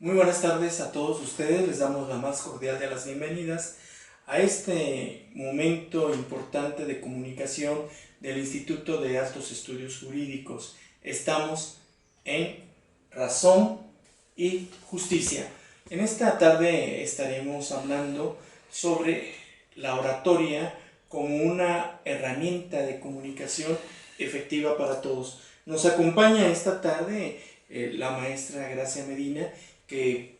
Muy buenas tardes a todos ustedes, les damos la más cordial de las bienvenidas a este momento importante de comunicación del Instituto de Altos Estudios Jurídicos. Estamos en Razón y Justicia. En esta tarde estaremos hablando sobre la oratoria como una herramienta de comunicación efectiva para todos. Nos acompaña esta tarde la maestra Gracia Medina, que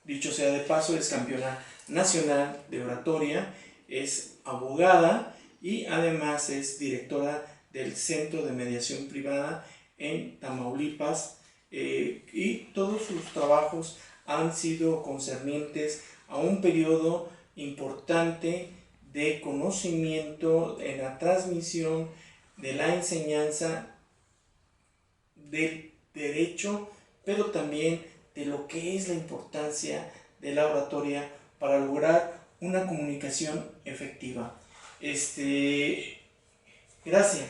dicho sea de paso es campeona nacional de oratoria, es abogada y además es directora del Centro de Mediación Privada en Tamaulipas, y todos sus trabajos han sido concernientes a un periodo importante de conocimiento en la transmisión de la enseñanza del derecho, pero también de lo que es la importancia de la oratoria para lograr una comunicación efectiva. Gracias.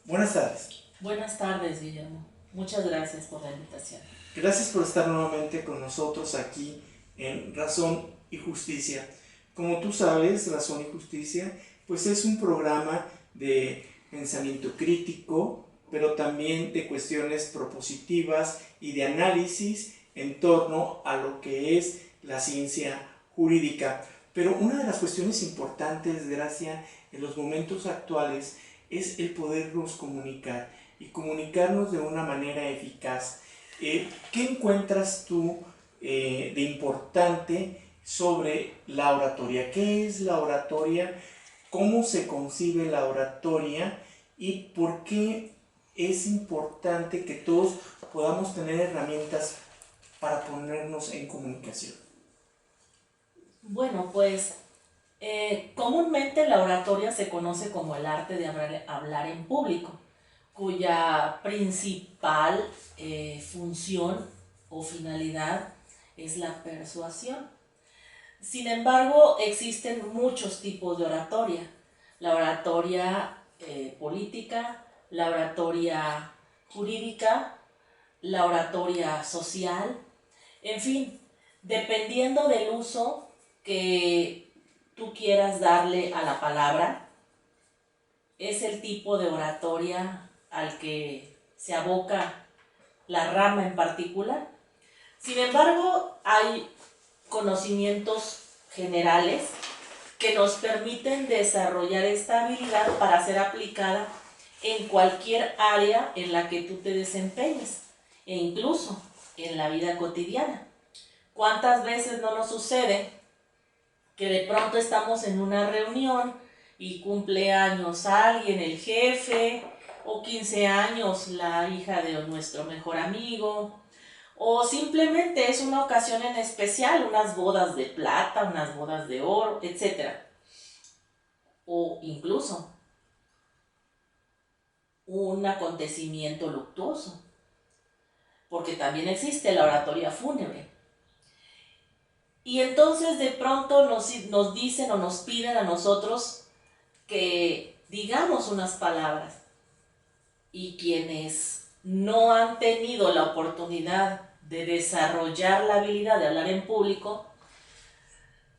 Buenas tardes. Buenas tardes, Guillermo. Muchas gracias por la invitación. Gracias por estar nuevamente con nosotros aquí en Razón y Justicia. Como tú sabes, Razón y Justicia pues es un programa de pensamiento crítico, pero también de cuestiones propositivas y de análisis en torno a lo que es la ciencia jurídica. Pero una de las cuestiones importantes, Gracia, en los momentos actuales es el podernos comunicar y comunicarnos de una manera eficaz. ¿Qué encuentras tú de importante sobre la oratoria? ¿Qué es la oratoria? ¿Cómo se concibe la oratoria? ¿Y por qué es importante que todos podamos tener herramientas para ponernos en comunicación? Bueno, pues comúnmente la oratoria se conoce como el arte de hablar en público, cuya principal función o finalidad es la persuasión. Sin embargo, existen muchos tipos de oratoria. La oratoria política, la oratoria jurídica, la oratoria social, en fin, dependiendo del uso que tú quieras darle a la palabra, es el tipo de oratoria al que se aboca la rama en particular. Sin embargo, hay conocimientos generales que nos permiten desarrollar esta habilidad para ser aplicada en cualquier área en la que tú te desempeñes e incluso en la vida cotidiana. ¿Cuántas veces no nos sucede que de pronto estamos en una reunión y cumple años alguien, el jefe, o 15 años la hija de nuestro mejor amigo, o simplemente es una ocasión en especial, unas bodas de plata, unas bodas de oro, etc. O incluso un acontecimiento luctuoso, porque también existe la oratoria fúnebre. Y entonces de pronto nos dicen o nos piden a nosotros que digamos unas palabras, y quienes no han tenido la oportunidad de desarrollar la habilidad de hablar en público,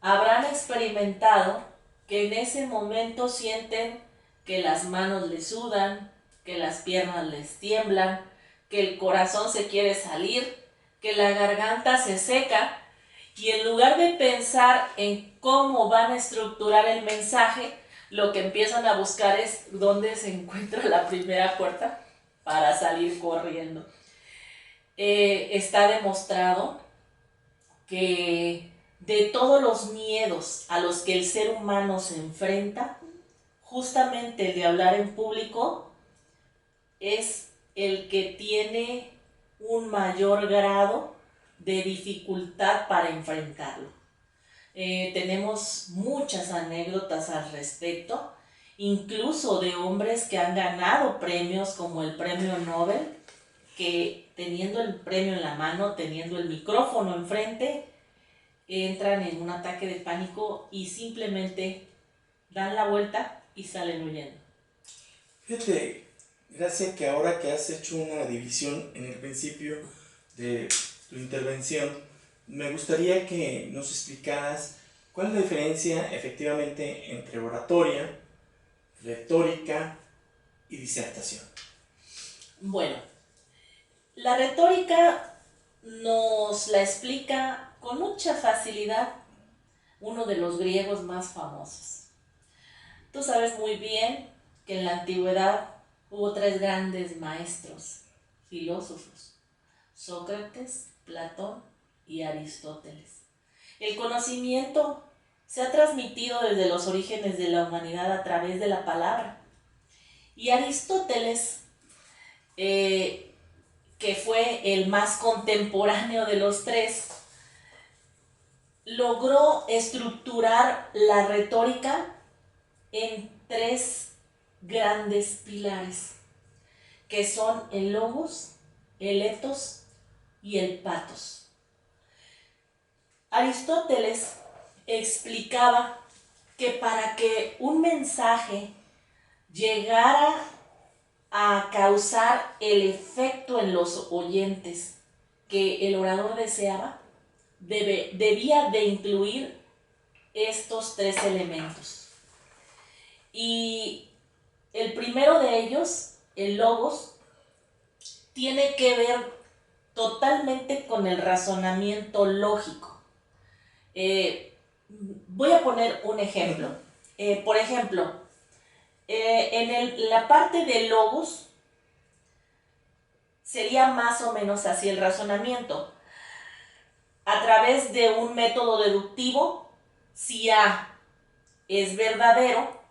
habrán experimentado que en ese momento sienten que las manos les sudan, que las piernas les tiemblan, que el corazón se quiere salir, que la garganta se seca, y en lugar de pensar en cómo van a estructurar el mensaje, lo que empiezan a buscar es dónde se encuentra la primera puerta para salir corriendo. Está demostrado que de todos los miedos a los que el ser humano se enfrenta, justamente el de hablar en público es el que tiene un mayor grado de dificultad para enfrentarlo. Tenemos muchas anécdotas al respecto, incluso de hombres que han ganado premios como el premio Nobel, que teniendo el premio en la mano, teniendo el micrófono enfrente, entran en un ataque de pánico y simplemente dan la vuelta y salen huyendo. Fíjate, Gracias, que ahora que has hecho una división en el principio de tu intervención me gustaría que nos explicaras cuál es la diferencia efectivamente entre oratoria, retórica y disertación. Bueno, la retórica nos la explica con mucha facilidad uno de los griegos más famosos. Tú sabes muy bien que en la antigüedad hubo tres grandes maestros, filósofos: Sócrates, Platón y Aristóteles. El conocimiento se ha transmitido desde los orígenes de la humanidad a través de la palabra. Y Aristóteles, que fue el más contemporáneo de los tres, logró estructurar la retórica en tres grandes pilares, que son el logos, el ethos y el pathos. Aristóteles explicaba que para que un mensaje llegara a causar el efecto en los oyentes que el orador deseaba, debía de incluir estos tres elementos. Y el primero de ellos, el logos, tiene que ver totalmente con el razonamiento lógico. Voy a poner un ejemplo. Por ejemplo, en la parte de logos sería más o menos así el razonamiento. A través de un método deductivo, si A es verdadero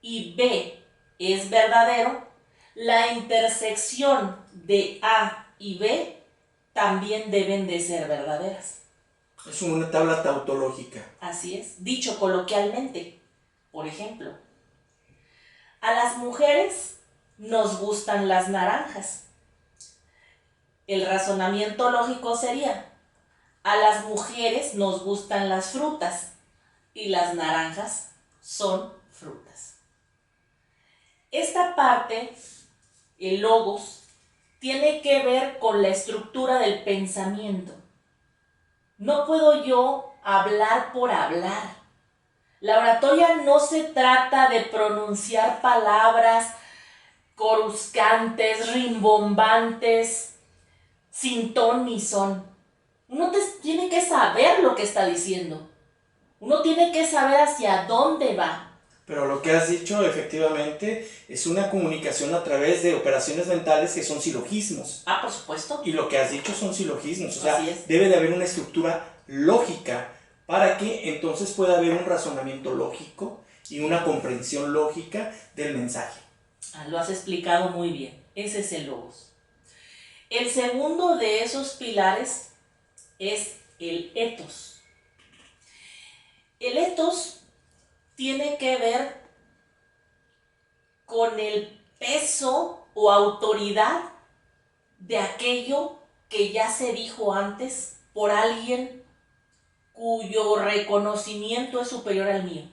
y B es verdadero, la intersección de A y B también deben de ser verdaderas. Es una tabla tautológica. Así es, dicho coloquialmente. Por ejemplo, a las mujeres nos gustan las naranjas. El razonamiento lógico sería: a las mujeres nos gustan las frutas y las naranjas son frutas. Esta parte, el logos, tiene que ver con la estructura del pensamiento. No puedo yo hablar por hablar. La oratoria no se trata de pronunciar palabras coruscantes, rimbombantes, sin ton ni son. Uno tiene que saber lo que está diciendo. Uno tiene que saber hacia dónde va. Pero lo que has dicho efectivamente es una comunicación a través de operaciones mentales que son silogismos. Ah, por supuesto. Y lo que has dicho son silogismos. O sea, así es. Debe de haber una estructura lógica para que entonces pueda haber un razonamiento lógico y una comprensión lógica del mensaje. Lo has explicado muy bien. Ese es el logos. El segundo de esos pilares es el ethos. El ethos tiene que ver con el peso o autoridad de aquello que ya se dijo antes por alguien cuyo reconocimiento es superior al mío.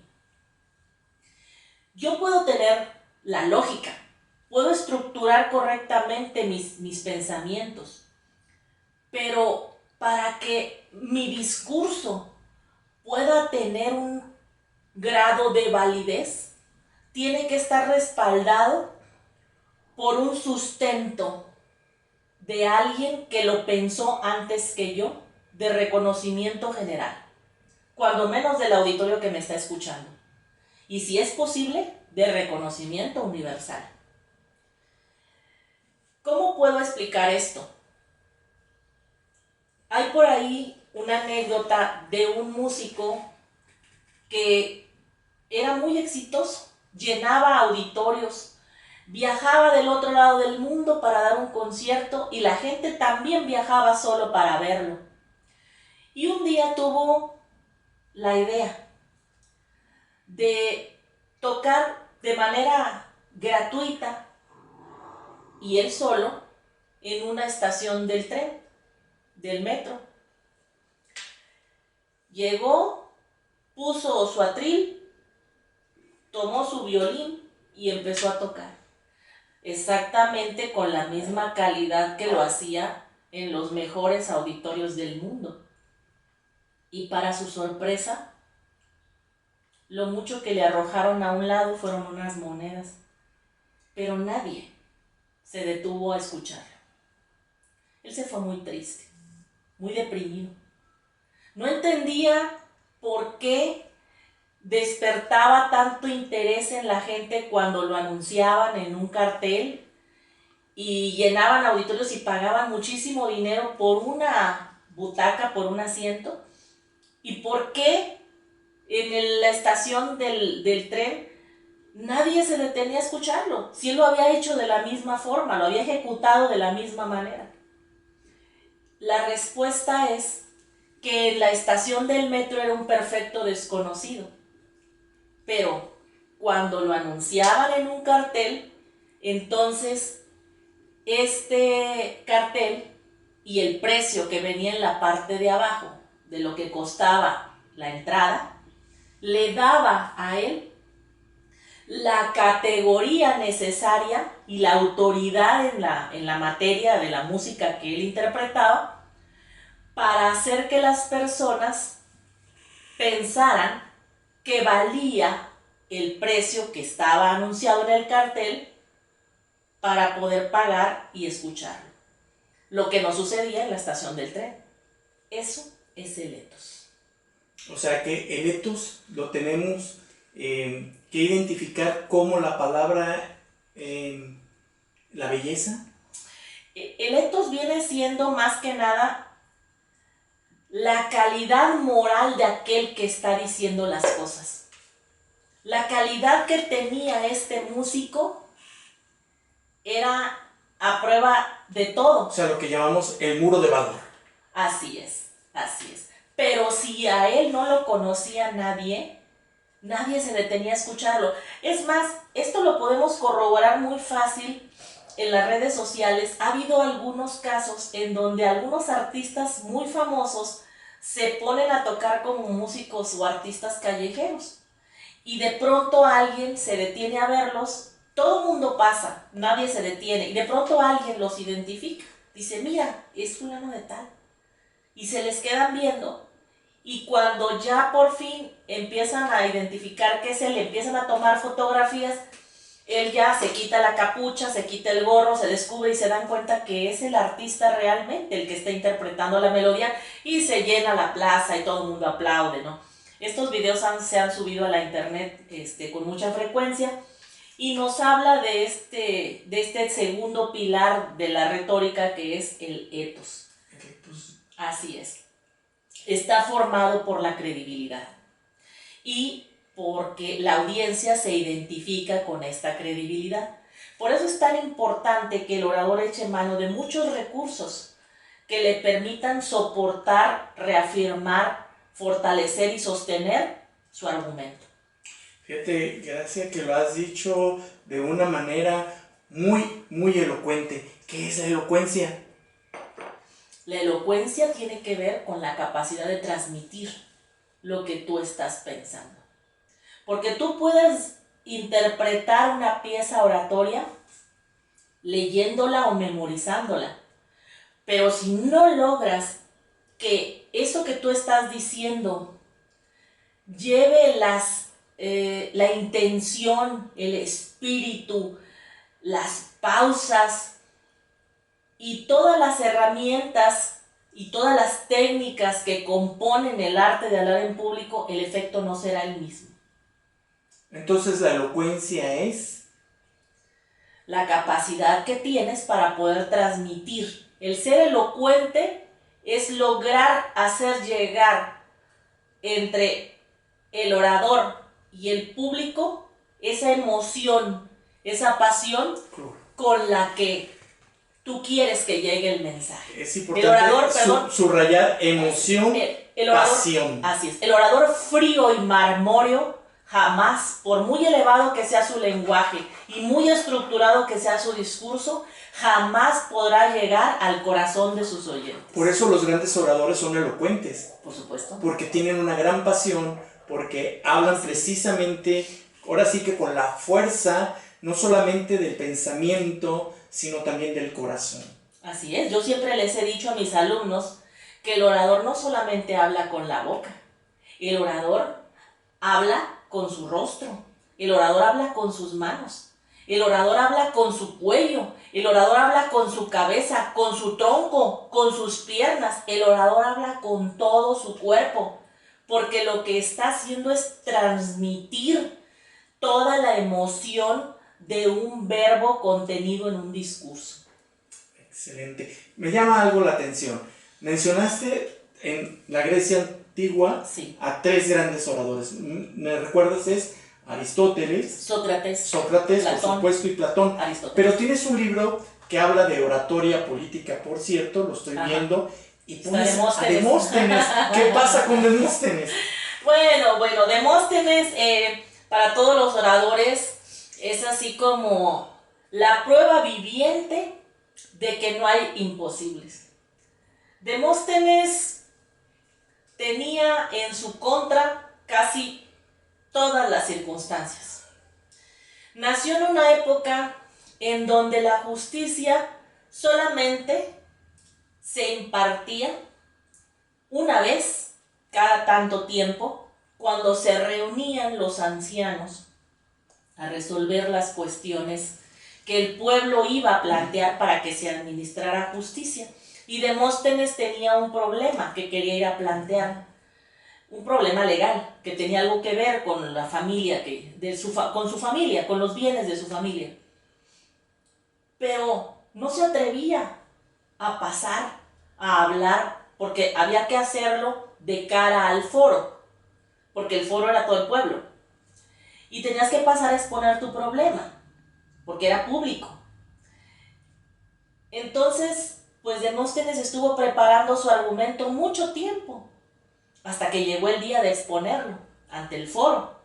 Yo puedo tener la lógica, puedo estructurar correctamente mis pensamientos, pero para que mi discurso pueda tener un grado de validez, tiene que estar respaldado por un sustento de alguien que lo pensó antes que yo, de reconocimiento general, cuando menos del auditorio que me está escuchando, y si es posible, de reconocimiento universal. ¿Cómo puedo explicar esto? Hay por ahí una anécdota de un músico que era muy exitoso, llenaba auditorios, viajaba del otro lado del mundo para dar un concierto y la gente también viajaba solo para verlo. Y un día tuvo la idea de tocar de manera gratuita y él solo en una estación del tren, del metro. Llegó, puso su atril, tomó su violín y empezó a tocar, exactamente con la misma calidad que lo hacía en los mejores auditorios del mundo. Y para su sorpresa, lo mucho que le arrojaron a un lado fueron unas monedas, pero nadie se detuvo a escucharlo. Él se fue muy triste, muy deprimido. No entendía por qué despertaba tanto interés en la gente cuando lo anunciaban en un cartel y llenaban auditorios y pagaban muchísimo dinero por una butaca, por un asiento. ¿Y por qué en la estación del tren nadie se detenía a escucharlo? Si él lo había hecho de la misma forma, lo había ejecutado de la misma manera. La respuesta es que en la estación del metro era un perfecto desconocido. Pero cuando lo anunciaban en un cartel, entonces este cartel y el precio que venía en la parte de abajo de lo que costaba la entrada, le daba a él la categoría necesaria y la autoridad en la materia de la música que él interpretaba para hacer que las personas pensaran que valía el precio que estaba anunciado en el cartel para poder pagar y escucharlo. Lo que no sucedía en la estación del tren. Eso es el ethos. O sea que el ethos lo tenemos que identificar como la palabra la belleza. El ethos viene siendo más que nada la calidad moral de aquel que está diciendo las cosas. La calidad que tenía este músico era a prueba de todo. O sea, lo que llamamos el muro de valor. Así es, así es. Pero si a él no lo conocía nadie, nadie se detenía a escucharlo. Es más, esto lo podemos corroborar muy fácil en las redes sociales. Ha habido algunos casos en donde algunos artistas muy famosos se ponen a tocar como músicos o artistas callejeros. Y de pronto alguien se detiene a verlos. Todo el mundo pasa, nadie se detiene. Y de pronto alguien los identifica. Dice, mira, es fulano de tal. Y se les quedan viendo. Y cuando ya por fin empiezan a identificar que es él, empiezan a tomar fotografías, él ya se quita la capucha, se quita el gorro, se descubre y se dan cuenta que es el artista realmente el que está interpretando la melodía y se llena la plaza y todo el mundo aplaude, ¿no? Estos videos se han subido a la internet con mucha frecuencia y nos habla de este segundo pilar de la retórica que es el ethos. Así es. Está formado por la credibilidad y porque la audiencia se identifica con esta credibilidad. Por eso es tan importante que el orador eche mano de muchos recursos que le permitan soportar, reafirmar, fortalecer y sostener su argumento. Fíjate, Gracia, que lo has dicho de una manera muy, muy elocuente. ¿Qué es la elocuencia? La elocuencia tiene que ver con la capacidad de transmitir lo que tú estás pensando. Porque tú puedes interpretar una pieza oratoria leyéndola o memorizándola, pero si no logras que eso que tú estás diciendo lleve la intención, el espíritu, las pausas, y todas las herramientas y todas las técnicas que componen el arte de hablar en público, el efecto no será el mismo. Entonces la elocuencia es la capacidad que tienes para poder transmitir. El ser elocuente es lograr hacer llegar entre el orador y el público esa emoción, esa pasión con la que tú quieres que llegue el mensaje. Es importante el orador, subrayar emoción, el orador, pasión. Así es. El orador frío y marmóreo jamás, por muy elevado que sea su lenguaje y muy estructurado que sea su discurso, jamás podrá llegar al corazón de sus oyentes. Por eso los grandes oradores son elocuentes. Por supuesto. Porque tienen una gran pasión, porque hablan precisamente, ahora sí que con la fuerza, no solamente del pensamiento, sino también del corazón. Así es, yo siempre les he dicho a mis alumnos que el orador no solamente habla con la boca, el orador habla con su rostro, el orador habla con sus manos, el orador habla con su cuello, el orador habla con su cabeza, con su tronco, con sus piernas, el orador habla con todo su cuerpo, porque lo que está haciendo es transmitir toda la emoción de un verbo contenido en un discurso. Excelente. Me llama algo la atención. Mencionaste en la Grecia antigua Sí. a 3 grandes oradores. ¿Me recuerdas? Es Aristóteles, Sócrates, Platón, por supuesto, y Platón. Aristóteles. Pero tienes un libro que habla de oratoria política, por cierto, lo estoy viendo, y pones a Demóstenes. ¿Qué pasa con Demóstenes? Bueno, Demóstenes para todos los oradores es así como la prueba viviente de que no hay imposibles. Demóstenes tenía en su contra casi todas las circunstancias. Nació en una época en donde la justicia solamente se impartía una vez cada tanto tiempo, cuando se reunían los ancianos a resolver las cuestiones que el pueblo iba a plantear para que se administrara justicia. Y Demóstenes tenía un problema que quería ir a plantear, un problema legal que tenía algo que ver con la familia, con su familia, con los bienes de su familia. Pero no se atrevía a pasar, a hablar, porque había que hacerlo de cara al foro, porque el foro era todo el pueblo. Y tenías que pasar a exponer tu problema, porque era público. Entonces, pues Demóstenes estuvo preparando su argumento mucho tiempo, hasta que llegó el día de exponerlo ante el foro.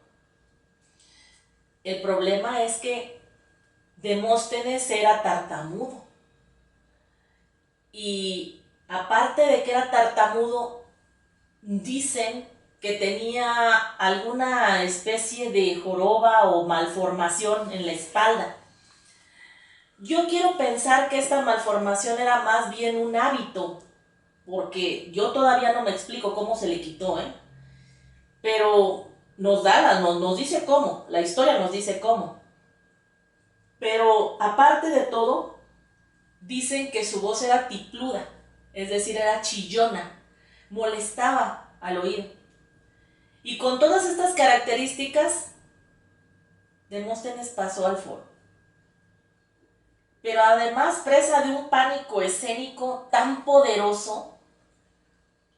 El problema es que Demóstenes era tartamudo. Y aparte de que era tartamudo, dicen que tenía alguna especie de joroba o malformación en la espalda. Yo quiero pensar que esta malformación era más bien un hábito, porque yo todavía no me explico cómo se le quitó, pero nos dice cómo, la historia nos dice cómo. Pero aparte de todo, dicen que su voz era tipluda, es decir, era chillona, molestaba al oído. Y con todas estas características, Demóstenes pasó al foro. Pero además presa de un pánico escénico tan poderoso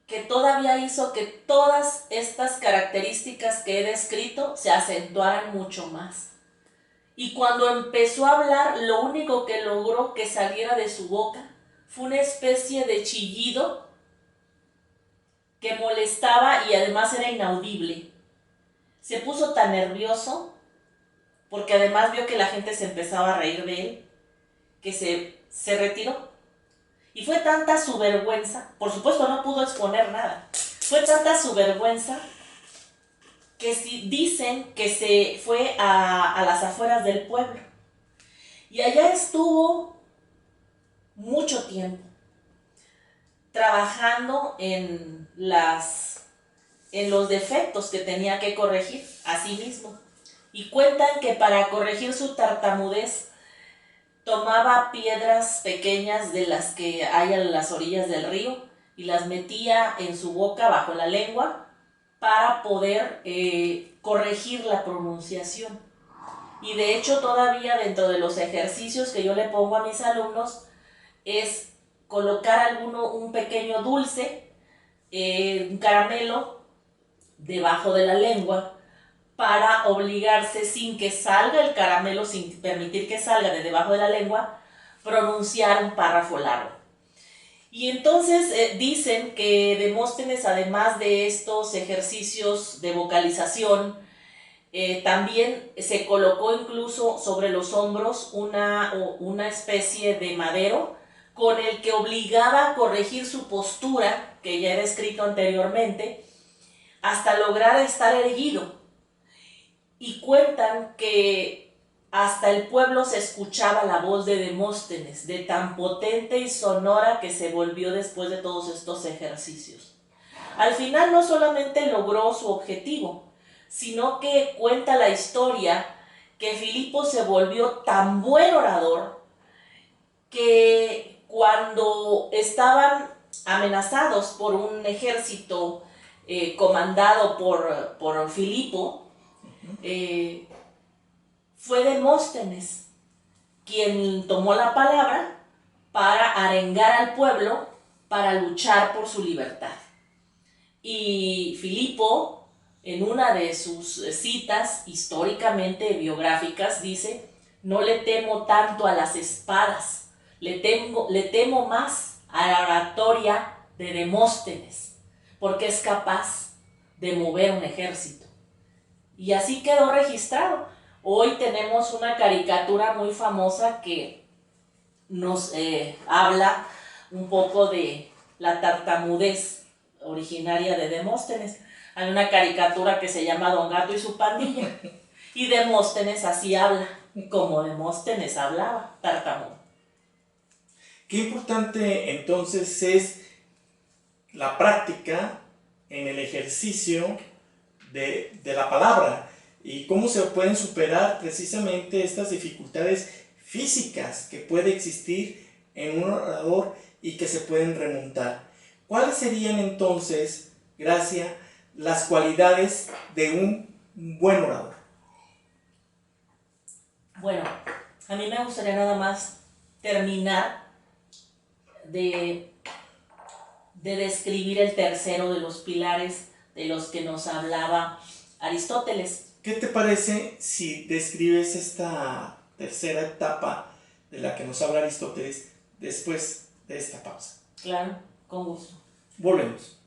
que todavía hizo que todas estas características que he descrito se acentuaran mucho más. Y cuando empezó a hablar, lo único que logró que saliera de su boca fue una especie de chillido que molestaba y además era inaudible. Se puso tan nervioso, porque además vio que la gente se empezaba a reír de él, que se retiró. Y fue tanta su vergüenza, por supuesto no pudo exponer nada, fue tanta su vergüenza que dicen que se fue a las afueras del pueblo. Y allá estuvo mucho tiempo, trabajando en los defectos que tenía que corregir a sí mismo. Y cuentan que para corregir su tartamudez tomaba piedras pequeñas de las que hay a las orillas del río y las metía en su boca bajo la lengua para poder corregir la pronunciación. Y de hecho todavía dentro de los ejercicios que yo le pongo a mis alumnos es colocar un pequeño dulce, un caramelo debajo de la lengua para obligarse sin que salga el caramelo, sin permitir que salga de debajo de la lengua, pronunciar un párrafo largo. Y entonces dicen que Demóstenes, además de estos ejercicios de vocalización, también se colocó incluso sobre los hombros una especie de madero con el que obligaba a corregir su postura, que ya he descrito anteriormente, hasta lograr estar erguido. Y cuentan que hasta el pueblo se escuchaba la voz de Demóstenes, de tan potente y sonora que se volvió después de todos estos ejercicios. Al final no solamente logró su objetivo, sino que cuenta la historia que Filipo se volvió tan buen orador que cuando estaban amenazados por un ejército comandado por Filipo, fue Demóstenes quien tomó la palabra para arengar al pueblo para luchar por su libertad. Y Filipo, en una de sus citas históricamente biográficas, dice: no le temo tanto a las espadas, le temo más a la oratoria de Demóstenes, porque es capaz de mover un ejército. Y así quedó registrado. Hoy tenemos una caricatura muy famosa que nos habla un poco de la tartamudez originaria de Demóstenes. Hay una caricatura que se llama Don Gato y su pandilla, y Demóstenes así habla, como Demóstenes hablaba, tartamudo. Qué importante entonces es la práctica en el ejercicio de la palabra y cómo se pueden superar precisamente estas dificultades físicas que puede existir en un orador y que se pueden remontar. ¿Cuáles serían entonces, Gracia, las cualidades de un buen orador? Bueno, a mí me gustaría nada más terminar de describir el tercero de los pilares de los que nos hablaba Aristóteles. ¿Qué te parece si describes esta tercera etapa de la que nos habla Aristóteles después de esta pausa? Claro, con gusto. Volvemos.